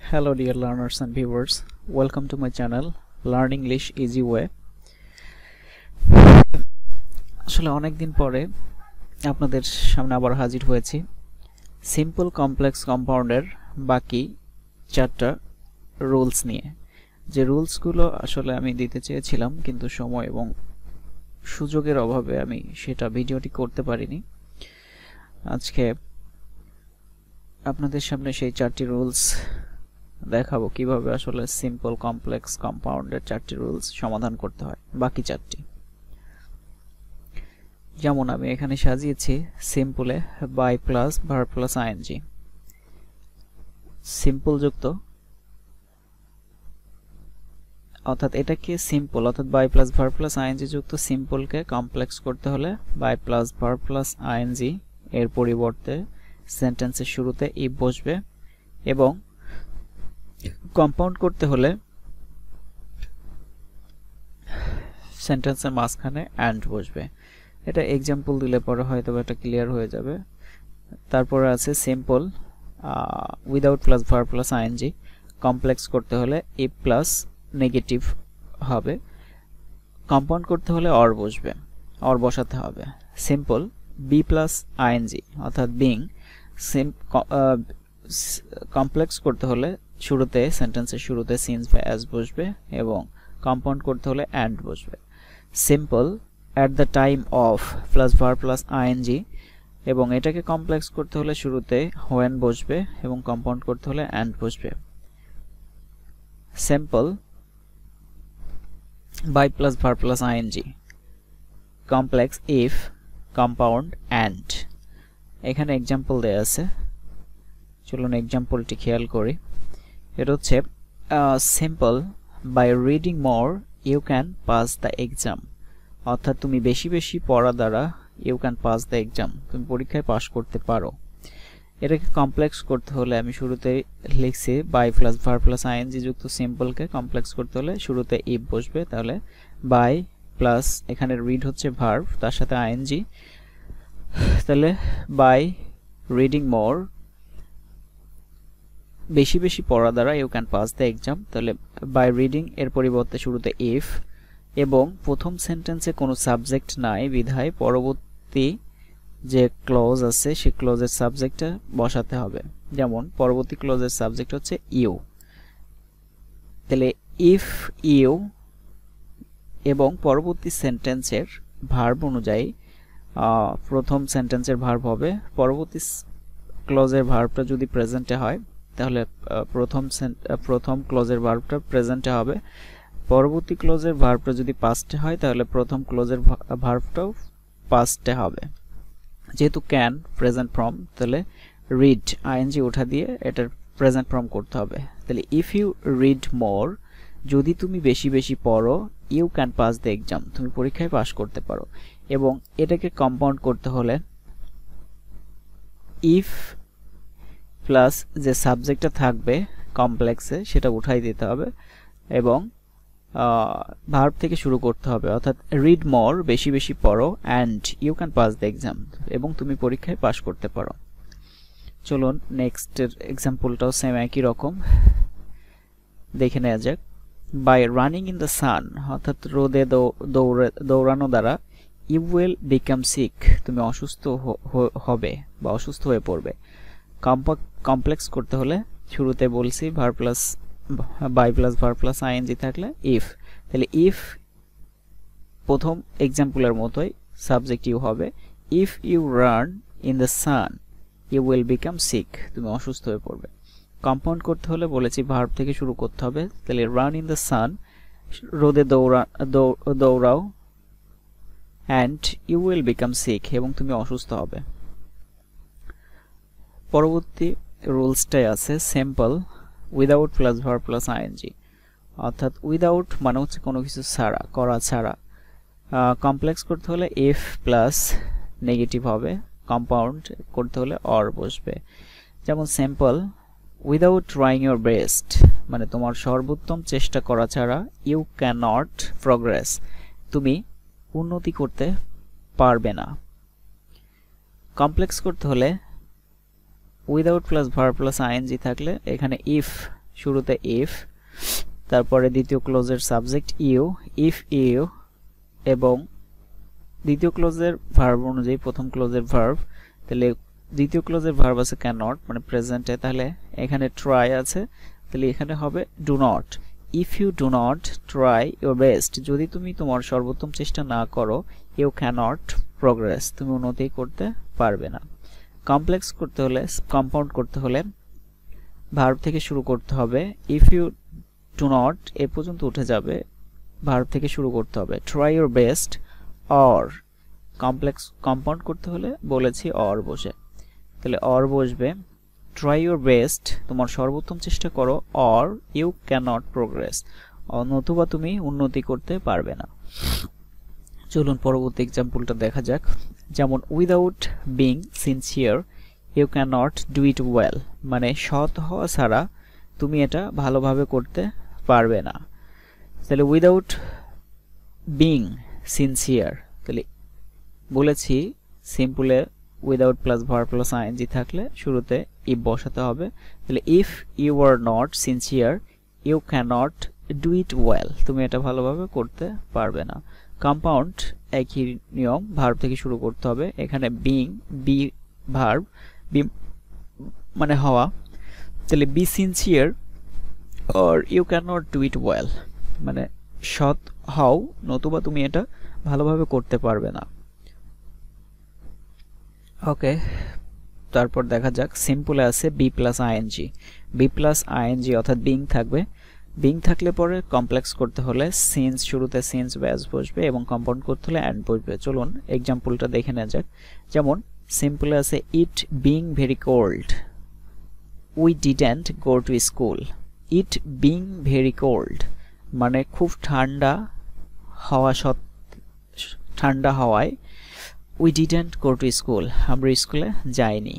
Hello dear learners and viewers, welcome to my channel Learn English Easy Way. আসলে অনেক দিন পরে আপনাদের সামনে আবার হাজির হয়েছি সিম্পল কমপ্লেক্স কম্পাউন্ডের বাকি চারটা রুলস নিয়ে। যে রুলসগুলো আসলে আমি দিতে চেয়েছিলাম কিন্তু সময় এবং সুযোগের অভাবে আমি সেটা ভিডিওটি করতে পারিনি। আজকে আপনাদের সামনে সেই চারটি রুলস দেখাবো কিভাবে আসলে সিম্পল কমপ্লেক্স কম্পাউন্ডের চারটি রুলস সমাধান করতে হয়। বাকি চারটি যেমন আমি এখানে সাজিয়েছি সিম্পলে by plus verb plus I N G, simple যুক্ত অর্থাৎ এটাকে সিম্পল অর্থাৎ by plus verb plus ING যুক্ত সিম্পলকে কমপ্লেক্স করতে হলে by plus verb plus I N G এর পরিবর্তে সেন্টেন্সের শুরুতে ইফ বসবে এবং কম্পাউন্ড করতে হলে সেন্টেন্সের মাঝখানে এন্ড বসবে। এটা এক্সাম্পল দিলে পরে হয়তো এটা ক্লিয়ার হয়ে যাবে। তারপরে আছে simple without plus verb plus ING, complex করতে হলে ইফ প্লাস নেগেটিভ হবে, কম্পাউন্ড করতে হলে অর বসবে, অর বসাতে হবে। সিম্পল বি প্লাস আইএনজি অর্থাৎ বিং, কমপ্লেক্স করতে হলে শুরুতে সেন্টেন্সের শুরুতে সিন্স বা অ্যাজ বসবে এবং কম্পাউন্ড করতে হলে এন্ড বসবে। Simple at the time of plus verb plus ING এবং এটাকে কমপ্লেক্স করতে হলে শুরুতে হোয়েন বসবে এবং কম্পাউন্ড করতে হলে এন্ড বসবে। Simple by plus verb plus ING, complex if, compound and. এখানে এক্সাম্পল দেয়া আছে, চলুন এক্সাম্পলটি খেয়াল করি। এটা হচ্ছে simple by reading more you can pass the exam, অর্থাৎ তুমি বেশি বেশি পড়া দ্বারা you can pass the exam, তুমি পরীক্ষায় পাস করতে পারো। এটাকে কমপ্লেক্স করতে হলে আমি শুরুতে লিখছি by plus verb plus ING যুক্ত সিম্পলকে কমপ্লেক্স করতে হলে শুরুতে ইফ বসবে, তাহলে বাই প্লাস এখানে রিড হচ্ছে ভার্ব তার সাথে আইএনজি, তাহলে বাই রিডিং মোর বেশি বেশি পড়া দ্বারা you can pass the exam, তাহলে বাই রিডিং এর পরিবর্তে শুরুতে ইফ এবং প্রথম সেন্টেন্সে কোনো সাবজেক্ট নাই বিধায় পরবর্তী যে ক্লজ আছে সেই ক্লজের সাবজেক্টটা বসাতে হবে। যেমন পরবর্তী ক্লজের সাবজেক্ট হচ্ছে ইউ, তাহলে ইফ ইউ এবং পরবর্তী সেন্টেন্সের ভার্ব অনুযায়ী প্রথম সেন্টেন্সের ভার্ব হবে, পরবর্তী ক্লজের ভার্বটা যদি প্রেজেন্টে হয় তাহলে প্রথম ক্লজের ভার্বটা প্রেজেন্টে হবে, পরবর্তী ক্লজের ভার্বটা যদি পাস্টে হয় তাহলে প্রথম ক্লজের ভার্বটাও পাস্টে হবে। যেহেতু ক্যান প্রেজেন্ট ফর্ম, তাহলে রিড আইএনজি উঠা দিয়ে এটার প্রেজেন্ট ফর্ম করতে হবে। তাহলে ইফ ইউ রিড মোর, যদি তুমি বেশি বেশি পড়ো, you can pass the exam, তুমি পরীক্ষায় পাস করতে পারো। এবং এটাকে কম্পাউন্ড করতে হলে ইফ প্লাস যে সাবজেক্টটা থাকবে কমপ্লেক্সে সেটা উঠাই দিতে হবে এবং ভার্ব থেকে শুরু করতে হবে, অর্থাৎ রিড মোর বেশি বেশি পড়ো and you can pass the exam এবং তুমি পরীক্ষায় পাস করতে পারো। চলুন নেক্সটের এক্সাম্পলটাও সেম একই রকম দেখে নেওয়া যাক। By running in the sun অর্থাৎ রোদে দৌড়ানো দ্বারা ইউ উইল বিকাম সিক, তুমি অসুস্থ হবে বা অসুস্থ হয়ে পড়বে। কমপ্লেক্স করতে হলে শুরুতে বলছি verb plus by plus verb plus ING থাকলে ইফ, তাহলে ইফ প্রথম এক্সাম্পলের মতোই সাবজেক্ট ইউ হবে, if you run in the sun you will become sick, তুমি অসুস্থ হয়ে পড়বে। কম্পাউন্ড করতে হলে বলেছি ভার্ব থেকে শুরু করতে হবে, তাহলে রান ইন দ্য সান রোদে দৌড়াও and you will become sick এবং তুমি অসুস্থ হবে। পরবর্তী রুলসটাই আছে simple without plus verb plus ING, অর্থাৎ উইদাউট মানে হচ্ছে কোনো কিছু ছাড়া, করা ছাড়া। কমপ্লেক্স করতে হলে ইফ প্লাস নেগেটিভ হবে, কম্পাউন্ড করতে হলে অর বসবে। যেমন simple without trying your best মানে তোমার সর্বোত্তম চেষ্টা করা ছাড়া ইউ ক্যান নট প্রগ্রেস, তুমি উন্নতি করতে পারবে না। কমপ্লেক্স করতে হলে without plus verb plus ING থাকলে এখানে ইফ শুরুতে ইফ, তারপরে দ্বিতীয় ক্লোজের সাবজেক্ট ইউ, ইফ ইউ, এবং দ্বিতীয় ক্লোজের ভার্ব অনুযায়ী প্রথম ক্লোজের ভার্ব। তাহলে দ্বিতীয় ক্লোজের ভার্ব আছে ক্যানট মানে প্রেজেন্টে, তাহলে এখানে ট্রাই আছে, তাহলে এখানে হবে do not. If you do not try your best, যদি তুমি তোমার সর্বোত্তম চেষ্টা না করো, ইউ ক্যানট প্রোগ্রেস, তুমি উন্নতি করতে পারবে না। কমপ্লেক্স করতে হলে, কম্পাউন্ড করতে হলে ভার্ব থেকে শুরু করতে হবে। ইফ ইউ ডু নট এ পর্যন্ত উঠে যাবে, ভার্ব থেকে শুরু করতে হবে। Try your best or, complex compound করতে হলে বলেছি অর বসে, তাহলে অর বসবে। ট্রাই ইউর বেস্ট, তোমার সর্বোত্তম চেষ্টা করো, অর ইউ ক্যানট প্রোগ্রেস, নতুবা তুমি উন্নতি করতে পারবে না। চলুন পরবর্তী এক্সাম্পলটা দেখা যাক। যেমন without being sincere you cannot do it well, মানে সৎ হওয়া ছাড়া তুমি এটা ভালোভাবে করতে পারবে না। তাহলে উইদাউট বিং সিনসিয়ার, তাহলে বলেছি সিম্পলে without plus verb plus ING থাকলে শুরুতে ইফ বসাতে হবে। তাহলে if you are not sincere you cannot do it well, তুমি এটা ভালোভাবে করতে পারবে না। কম্পাউন্ড একই নিয়ম, ভার্ব থেকে শুরু করতে হবে। এখানে বিং, বি ভার্ব, বি মানে হওয়া, তাহলে be sincere or you cannot do it well, মানে সৎ হও নতুবা তুমি এটা ভালোভাবে করতে পারবে না। ওকে, তারপর দেখা যাক সিম্পলে আছে be plus ING. Be plus ING অর্থাৎ বিং থাকবে। বিং থাকলে পরে কমপ্লেক্স করতে হলে সিন্স, শুরুতে সিন্স ব্যাস বসবে এবং কম্পাউন্ড করতে হলে অ্যান্ড বসবে। চলুন এক্সাম্পলটা দেখে নেওয়া যাক। যেমন সিম্পলে আছে it being very cold we didn't go to school. It being very cold মানে খুব ঠান্ডা হওয়া, ঠান্ডা হওয়ায় we didn't go to school, আমরা স্কুলে যাইনি।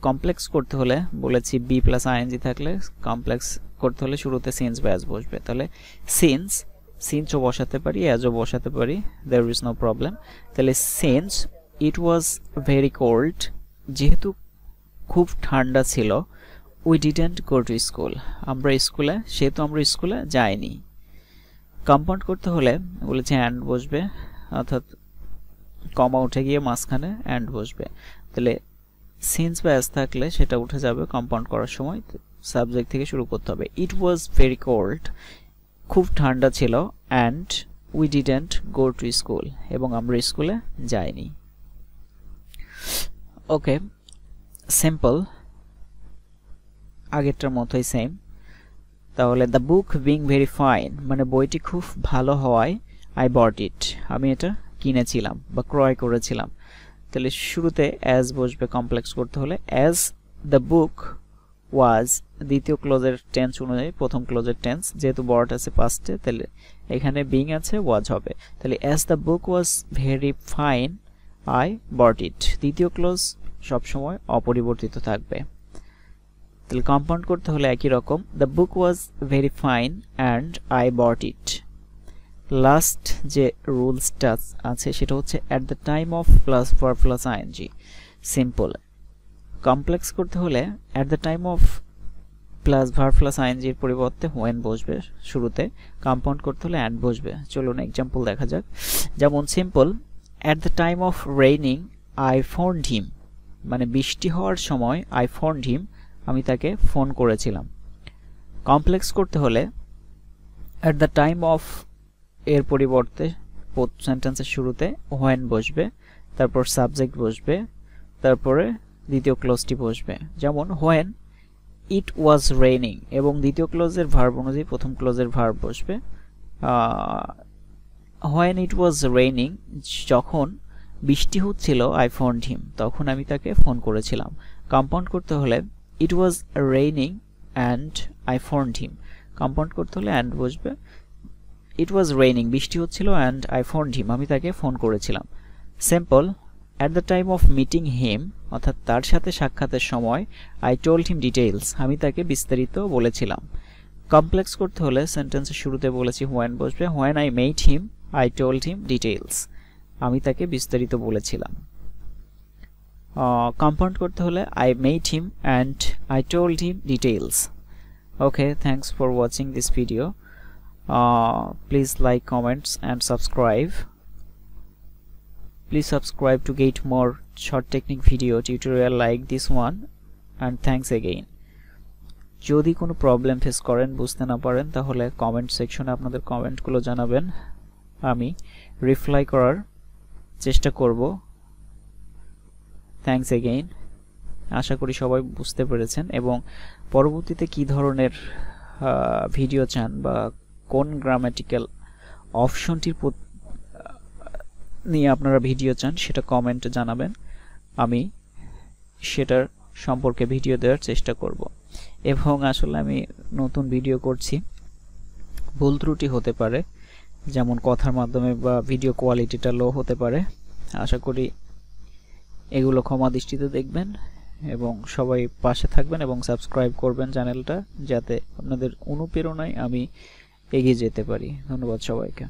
কমপ্লেক্স করতে হলে বলেছি বি প্লাস আইএনজি থাকলে কমপ্লেক্স করতে হলে শুরুতে সিন্স ব্যাস বসবে। তাহলে সিন্সও বসাতে পারি, অ্যাজও বসাতে পারি, দেয়ার ইজ নো প্রবলেম। তাহলে since it was very cold, যেহেতু খুব ঠান্ডা ছিল, we didn't go to school, সেহেতু আমরা স্কুলে যাইনি। কম্পাউন্ড করতে হলে বলেছি অ্যান্ড বসবে, অর্থাৎ কমা উঠে গিয়ে মাঝখানে অ্যান্ড বসবে। তাহলে সিন্স ব্যাস থাকলে সেটা উঠে যাবে কম্পাউন্ড করার সময়, সাবজেক্ট থেকে শুরু করতে হবে। ইট ওয়াজ ভেরি কোল্ড, খুব ঠান্ডা ছিল, and we didn't go to school, এবং আমরা স্কুলে যাইনি। ওকে, সিম্পল আগেরটার মতোই সেম। তাহলে the book being very fine মানে বইটি খুব ভালো হওয়ায় আই বট ইট, আমি এটা কিনেছিলাম বা ক্রয় করেছিলাম। তাহলে শুরুতে অ্যাজ বসবে কমপ্লেক্স করতে হলে। অ্যাজ দ্য বুক ওয়াজ, দ্বিতীয় ক্লোজের টেন্স অনুযায়ী প্রথম ক্লোজের টেন্স, যেহেতু বট আছে পাস্টে তাহলে এখানে বিং আছে, ওয়াজ হবে। তাহলে as the book was very fine I bought it, দ্বিতীয় ক্লোজ সবসময় অপরিবর্তিত থাকবে। তাহলে কম্পাউন্ড করতে হলে একই রকম, the book was very fine and I bought it. Last যে রুলসটা আছে সেটা হচ্ছে at the time of plus verb plus I N G. Simple complex করতে হলে at the time of plus verb plus আইএনজির পরিবর্তে হোয়েন বসবে শুরুতে। কম্পাউন্ড করতে হলে অ্যান্ড বসবে। চলুন এক্সাম্পল দেখা যাক। যেমন simple at the time of raining I phoned him, মানে বৃষ্টি হওয়ার সময় আই ফোনড হিম, আমি তাকে ফোন করেছিলাম। কমপ্লেক্স করতে হলে অ্যাট দ্য টাইম অফ এর পরিবর্তে সেন্টেন্সের শুরুতে হোয়েন বসবে, তারপর সাবজেক্ট বসবে, তারপরে দ্বিতীয় ক্লোজটি বসবে। যেমন হোয়েন ইট ওয়াজ রেইনিং, এবং দ্বিতীয় ক্লোজের ভার্ব অনুযায়ী প্রথম ক্লোজের ভার্ব বসবে। হোয়েন ইট ওয়াজ রেইনিং, যখন বৃষ্টি হচ্ছিল আই ফোনড হিম, তখন আমি তাকে ফোন করেছিলাম। কম্পাউন্ড করতে হলে it was raining and I phoned him, compound করতে হলে অ্যান্ড বসবে। ইট ওয়াজ রেইনিং, বৃষ্টি হচ্ছিল, অ্যান্ড আই ফোনড হিম, আমি তাকে ফোন করেছিলাম। Simple at the time of meeting হিম, অর্থাৎ তার সাথে সাক্ষাতের সময় আই টোল্ড হিম ডিটেইলস, আমি তাকে বিস্তারিত বলেছিলাম। কমপ্লেক্স করতে হলে সেন্টেন্সের শুরুতে বলেছি হোয়েন বসবে। When I met him I told him details, আমি তাকে বিস্তারিত বলেছিলাম। কম্পাউন্ড করতে হলে I met him and I told him details, Okay, thanks for watching this video. Please like, comments and subscribe. Please subscribe to get more short technique video tutorial like this one, and thanks again. যদি কোনো problem face করেন, বুঝতে না পারেন, তাহলে comment সেকশনে আপনাদের কমেন্টগুলো জানাবেন, আমি রিপ্লাই করার চেষ্টা করব। Thanks again. আশা করি সবাই বুঝতে পেরেছেন এবং পরবর্তীতে কি ধরনের ভিডিও চান বা কোন গ্রামাটিক্যাল অপশনটির নিয়ে আপনারা ভিডিও চান সেটা কমেন্টে জানাবেন, আমি সেটার সম্পর্কে ভিডিও দেওয়ার চেষ্টা করব। এবং আসলে আমি নতুন ভিডিও করছি, ভুল ত্রুটি হতে পারে, যেমন কথার মাধ্যমে বা ভিডিও কোয়ালিটিটা লো হতে পারে। আশা করি এগুলো ক্ষমা দৃষ্টিতে দেখবেন এবং সবাই পাশে থাকবেন এবং সাবস্ক্রাইব করবেন চ্যানেলটা, যাতে আপনাদের অনুপ্রেরণায় আমি এগিয়ে যেতে পারি। ধন্যবাদ সবাইকে।